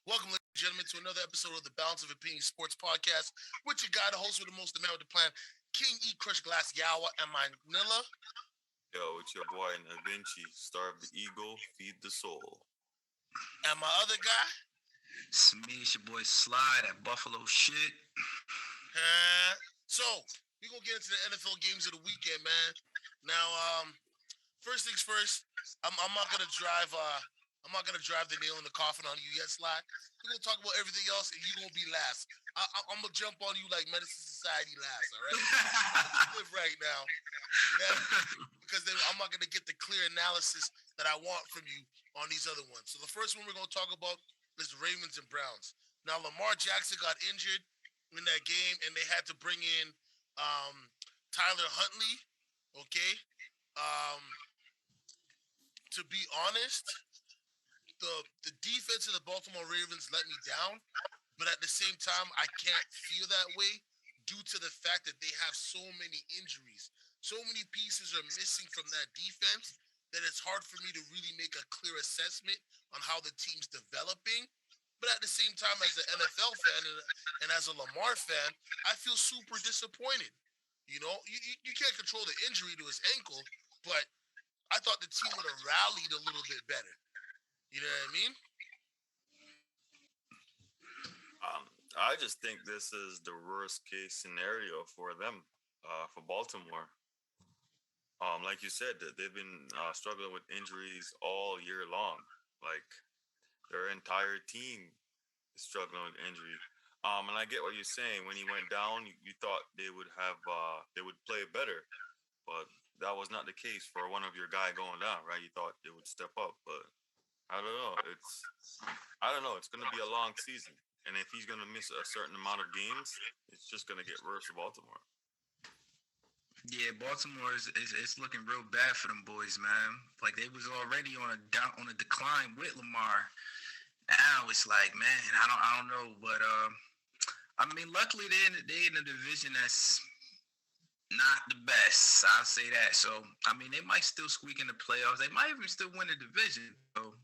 Welcome, ladies and gentlemen, to another episode of the Balance of Opinion Sports Podcast with your guy, the host with the most, the man with the plan, King E. Crush Glass Yawa, and my Nilla. Yo, it's your boy Da Vinci. Starve the ego, feed the soul. And my other guy. It's me, it's your boy Slide at Buffalo shit. So, we're going to get into the NFL games of the weekend, man. Now, first things first, I'm not going to drive... I'm not gonna drive the nail in the coffin on you yet, Sly. We're gonna talk about everything else, and you're gonna be last. I'm gonna jump on you like Medicine Society last, all right? Live right now, because then I'm not gonna get the clear analysis that I want from you on these other ones. So the first one we're gonna talk about is the Ravens and Browns. Now Lamar Jackson got injured in that game, and they had to bring in Tyler Huntley. Okay, to be honest. The defense of the Baltimore Ravens let me down, but at the same time, I can't feel that way due to the fact that they have so many injuries. So many pieces are missing from that defense that it's hard for me to really make a clear assessment on how the team's developing. But at the same time, as an NFL fan and as a Lamar fan, I feel super disappointed. You know, you can't control the injury to his ankle, but I thought the team would have rallied a little bit better. You know what I mean? I just think this is the worst case scenario for them, for Baltimore. Like you said, that they've been struggling with injuries all year long. Like their entire team is struggling with injury. And I get what you're saying. When he went down, you thought they would play better, but that was not the case for one of your guy going down, right? You thought they would step up, but I don't know. It's going to be a long season, and if he's going to miss a certain amount of games, it's just going to get worse for Baltimore. Yeah, Baltimore is looking real bad for them boys, man. Like they was already on a decline with Lamar. Now it's like, man, I don't know, but I mean, luckily they in a division that's not the best. I'll say that. So I mean, they might still squeak in the playoffs. They might even still win the division. So.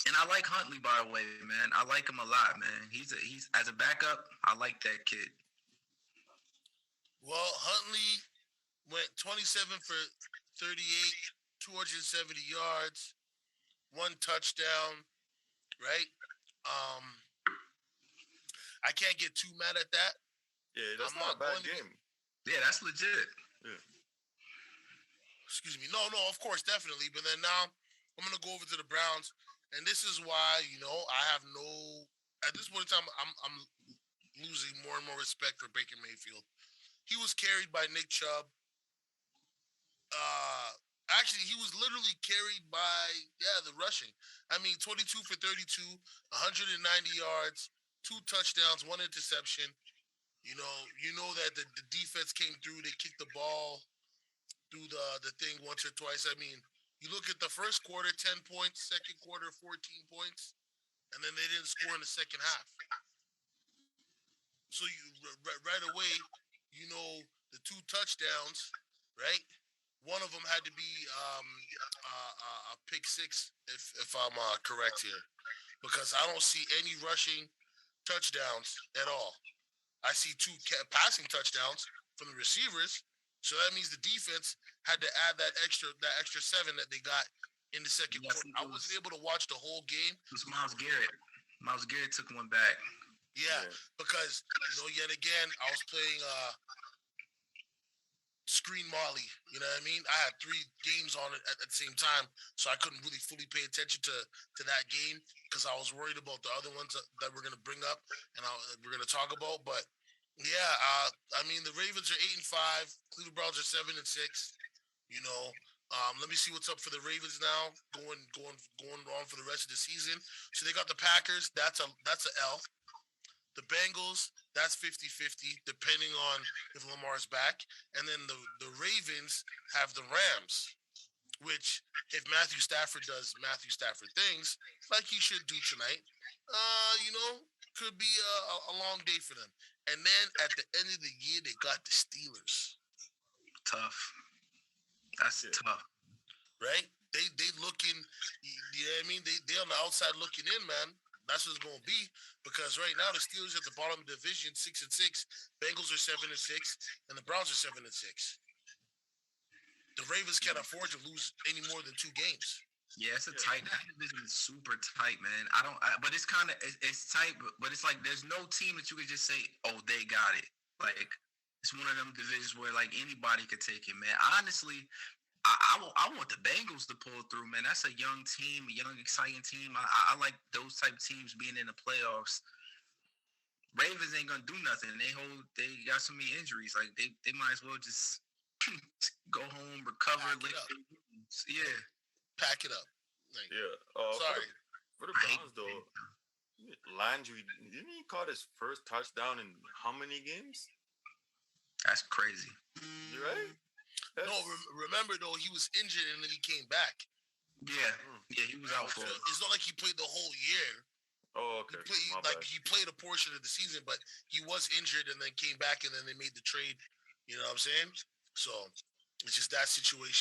And I like Huntley, by the way, man. I like him a lot, man. He's as a backup. I like that kid. Well, Huntley went 27 for 38, 270 yards, one touchdown. Right? I can't get too mad at that. Yeah, that's not a bad game. Yeah, that's legit. Yeah. Excuse me. No, of course, definitely. But then now I'm gonna go over to the Browns. And this is why, I have at this point in time, I'm losing more and more respect for Baker Mayfield. He was carried by Nick Chubb. Actually, he was literally carried by, the rushing. I mean, 22 for 32, 190 yards, 2 touchdowns, 1 interception. You know that the defense came through. They kicked the ball through the thing once or twice. I mean, you look at the first quarter, 10 points, second quarter, 14 points, and then they didn't score in the second half. So right away, the 2 touchdowns, right? One of them had to be a pick 6, if I'm correct here, because I don't see any rushing touchdowns at all. I see 2 passing touchdowns from the receivers. So that means the defense had to add that extra 7 that they got in the second quarter. I wasn't able to watch the whole game. It was Myles Garrett. Myles Garrett took one back. Yeah, because yet again I was playing Screen Molly. You know what I mean? I had 3 games on it at the same time, so I couldn't really fully pay attention to that game because I was worried about the other ones that we're gonna bring up and we're gonna talk about, but. Yeah, I mean the Ravens are 8-5. Cleveland Browns are 7-6. Let me see what's up for the Ravens now. Going on for the rest of the season. So they got the Packers. That's a L. The Bengals. That's 50-50, depending on if Lamar's back. And then the Ravens have the Rams, which if Matthew Stafford does Matthew Stafford things like he should do tonight, could be a long day for them. And then at the end of the year, they got the Steelers. Tough. That's tough. Right? they looking, you know what I mean? They on the outside looking in, man. That's what it's gonna be because right now the Steelers at the bottom of the division, 6-6. Bengals are 7-6, and the Browns are 7-6. The Ravens can't afford to lose any more than 2 games. Yeah, it's a Yeah. tight. That division is super tight, man. But it's kind of it's tight, but it's like there's no team that you could just say, oh, they got it. Like it's one of them divisions where like anybody could take it, man. Honestly, I want the Bengals to pull through, man. That's a young team, a young, exciting team. I like those type of teams being in the playoffs. Ravens ain't gonna do nothing. They got so many injuries. Like they might as well just go home, recover, Pack it lick up. their wounds. Yeah. Pack it up. Like, Yeah. sorry. For the I hate Browns though, Landry didn't he caught his first touchdown in how many games? That's crazy. You right? No, remember though, he was injured and then he came back. Yeah. Yeah, he was out for it. It's not like he played the whole year. Oh, okay. My bad. He played a portion of the season, but he was injured and then came back and then they made the trade. You know what I'm saying? So it's just that situation.